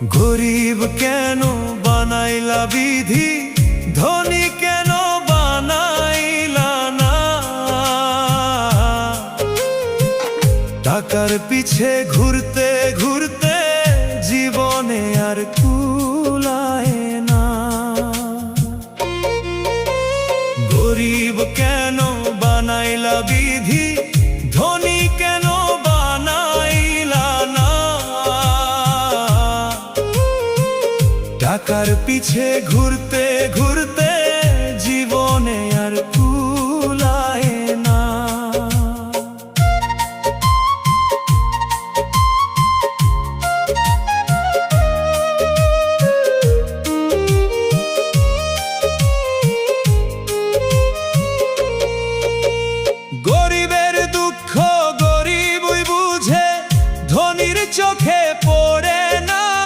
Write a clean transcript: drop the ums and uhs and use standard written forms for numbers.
গরিব কেন বানাইলা বিধি, ধনী কেন বানাইলা না? টাকার পিছে ঘুরতে ঘুরতে জীবনে আর কুলায় না। গরিব কেন বানাইলা বিধি, ধনী কেন বানাইলা না? টাকার পিছে ঘুরতে ঘুরতে